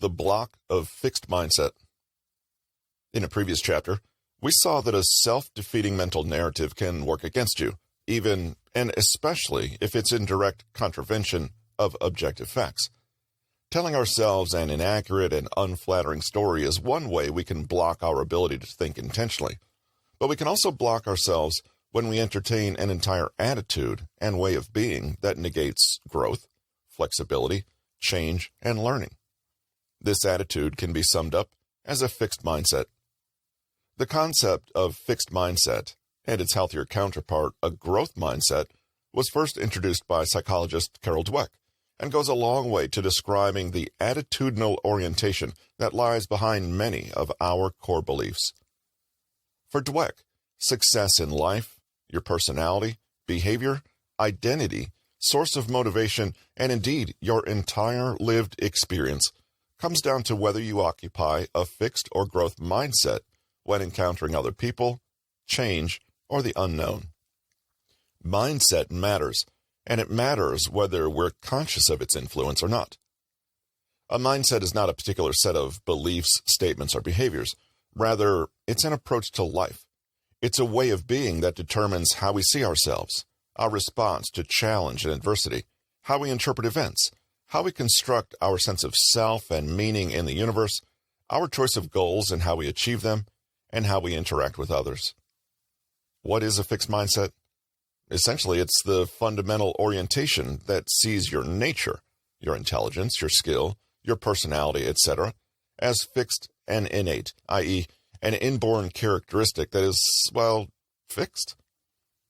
the block of fixed mindset. In a previous chapter, we saw that a self-defeating mental narrative can work against you, even and especially if it's in direct contravention of objective facts. Telling ourselves an inaccurate and unflattering story is one way we can block our ability to think intentionally, but we can also block ourselves when we entertain an entire attitude and way of being that negates growth, flexibility, change, and learning. This attitude can be summed up as a fixed mindset. The concept of fixed mindset and its healthier counterpart, a growth mindset, was first introduced by psychologist Dweck and goes a long way to describing the attitudinal orientation that lies behind many of our core beliefs. For Dweck, success in life, your personality, behavior, identity, source of motivation, and indeed your entire lived experience comes down to whether you occupy a fixed or growth mindset when encountering other people, change, or the unknown. Mindset matters, and it matters whether we're conscious of its influence or not. A mindset is not a particular set of beliefs, statements, or behaviors. Rather, it's an approach to life. It's a way of being that determines how we see ourselves, our response to challenge and adversity, how we interpret events, how we construct our sense of self and meaning in the universe, our choice of goals and how we achieve them, and how we interact with others. What is a fixed mindset? Essentially, it's the fundamental orientation that sees your nature, your intelligence, your skill, your personality, etc., as fixed and innate, i.e., an inborn characteristic that is, well, fixed.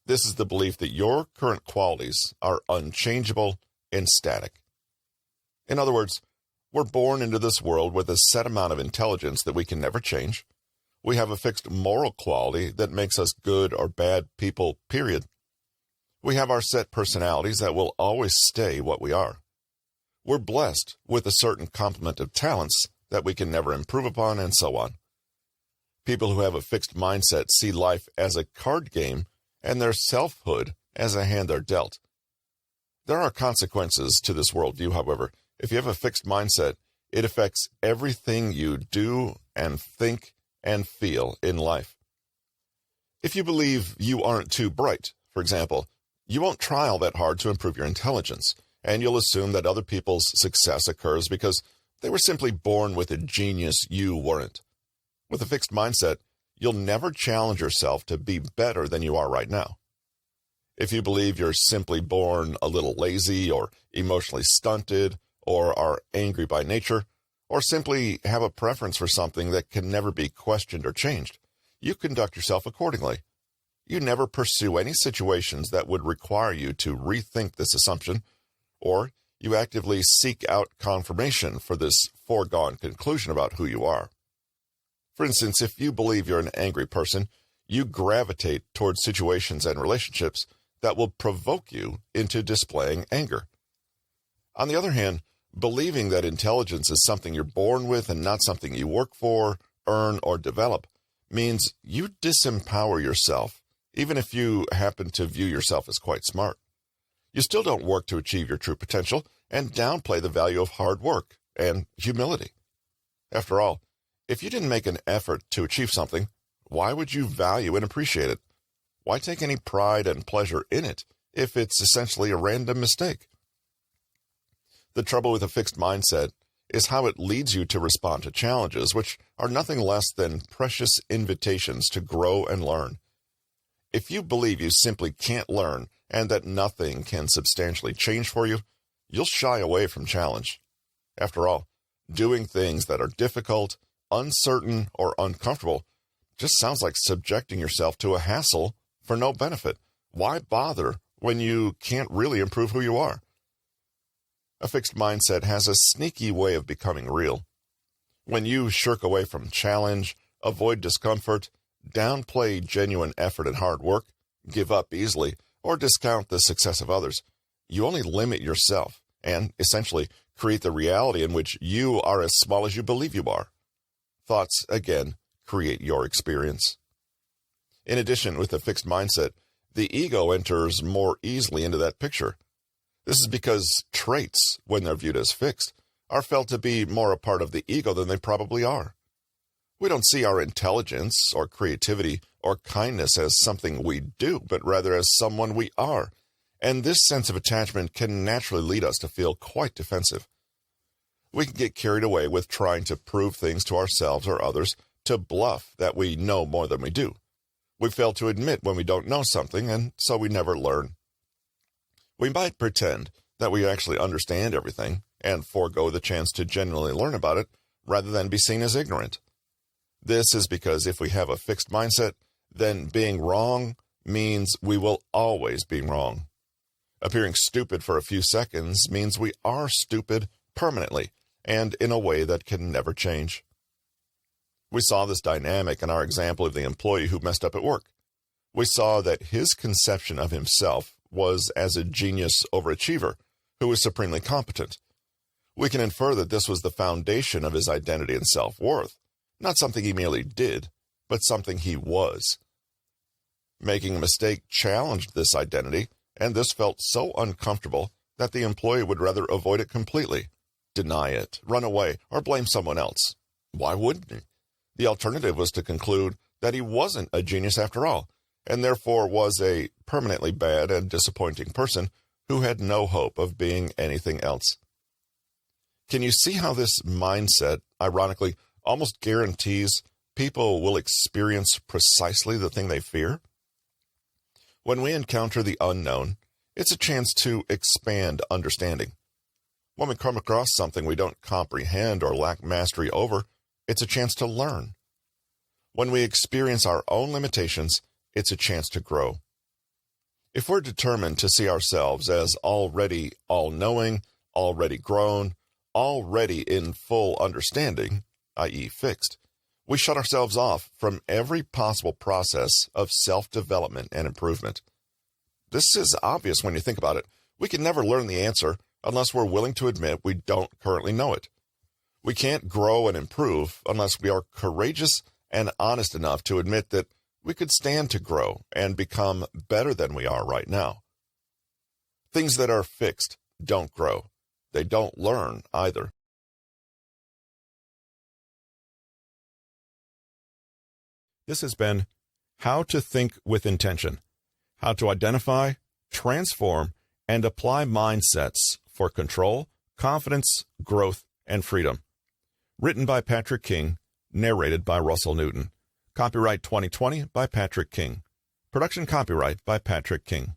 This is the belief that your current qualities are unchangeable and static. In other words, we're born into this world with a set amount of intelligence that we can never change. We have a fixed moral quality that makes us good or bad people, period. We have our set personalities that will always stay what we are. We're blessed with a certain complement of talents that we can never improve upon, and so on. People who have a fixed mindset see life as a card game and their selfhood as a hand they're dealt. There are consequences to this worldview, however. If you have a fixed mindset, it affects everything you do and think and feel in life. If you believe you aren't too bright, for example, you won't try all that hard to improve your intelligence, and you'll assume that other people's success occurs because they were simply born with a genius you weren't. With a fixed mindset, you'll never challenge yourself to be better than you are right now. If you believe you're simply born a little lazy or emotionally stunted or are angry by nature, or simply have a preference for something that can never be questioned or changed, you conduct yourself accordingly. You never pursue any situations that would require you to rethink this assumption, or you actively seek out confirmation for this foregone conclusion about who you are. For instance, if you believe you're an angry person, you gravitate towards situations and relationships that will provoke you into displaying anger. On the other hand, believing that intelligence is something you're born with and not something you work for, earn, or develop means you disempower yourself, even if you happen to view yourself as quite smart. You still don't work to achieve your true potential and downplay the value of hard work and humility. After all, if you didn't make an effort to achieve something, why would you value and appreciate it? Why take any pride and pleasure in it if it's essentially a random mistake? The trouble with a fixed mindset is how it leads you to respond to challenges, which are nothing less than precious invitations to grow and learn. If you believe you simply can't learn and that nothing can substantially change for you, you'll shy away from challenge. After all, doing things that are difficult, uncertain, or uncomfortable just sounds like subjecting yourself to a hassle for no benefit. Why bother when you can't really improve who you are? A fixed mindset has a sneaky way of becoming real. When you shirk away from challenge, avoid discomfort, downplay genuine effort and hard work, give up easily, or discount the success of others, you only limit yourself and, essentially, create the reality in which you are as small as you believe you are. Thoughts, again, create your experience. In addition, with a fixed mindset, the ego enters more easily into that picture. This is because traits, when they're viewed as fixed, are felt to be more a part of the ego than they probably are. We don't see our intelligence or creativity or kindness as something we do, but rather as someone we are. And this sense of attachment can naturally lead us to feel quite defensive. We can get carried away with trying to prove things to ourselves or others, to bluff that we know more than we do. We fail to admit when we don't know something, and so we never learn. We might pretend that we actually understand everything and forego the chance to genuinely learn about it rather than be seen as ignorant. This is because if we have a fixed mindset, then being wrong means we will always be wrong. Appearing stupid for a few seconds means we are stupid permanently and in a way that can never change. We saw this dynamic in our example of the employee who messed up at work. We saw that his conception of himself was as a genius overachiever who was supremely competent. We can infer that this was the foundation of his identity and self-worth, not something he merely did, but something he was. Making a mistake challenged this identity, and this felt so uncomfortable that the employee would rather avoid it completely, deny it, run away, or blame someone else. Why wouldn't he? The alternative was to conclude that he wasn't a genius after all, and therefore was a permanently bad and disappointing person who had no hope of being anything else. Can you see how this mindset, ironically, almost guarantees people will experience precisely the thing they fear? When we encounter the unknown, it's a chance to expand understanding. When we come across something we don't comprehend or lack mastery over, it's a chance to learn. When we experience our own limitations, it's a chance to grow. If we're determined to see ourselves as already all-knowing, already grown, already in full understanding, i.e. fixed, we shut ourselves off from every possible process of self-development and improvement. This is obvious when you think about it. We can never learn the answer unless we're willing to admit we don't currently know it. We can't grow and improve unless we are courageous and honest enough to admit that we could stand to grow and become better than we are right now. Things that are fixed don't grow. They don't learn either. This has been How to Think with Intention, how to identify, transform, and apply mindsets for control, confidence, growth, and freedom. Written by Patrick King, narrated by Russell Newton. Copyright 2020 by Patrick King. Production copyright by Patrick King.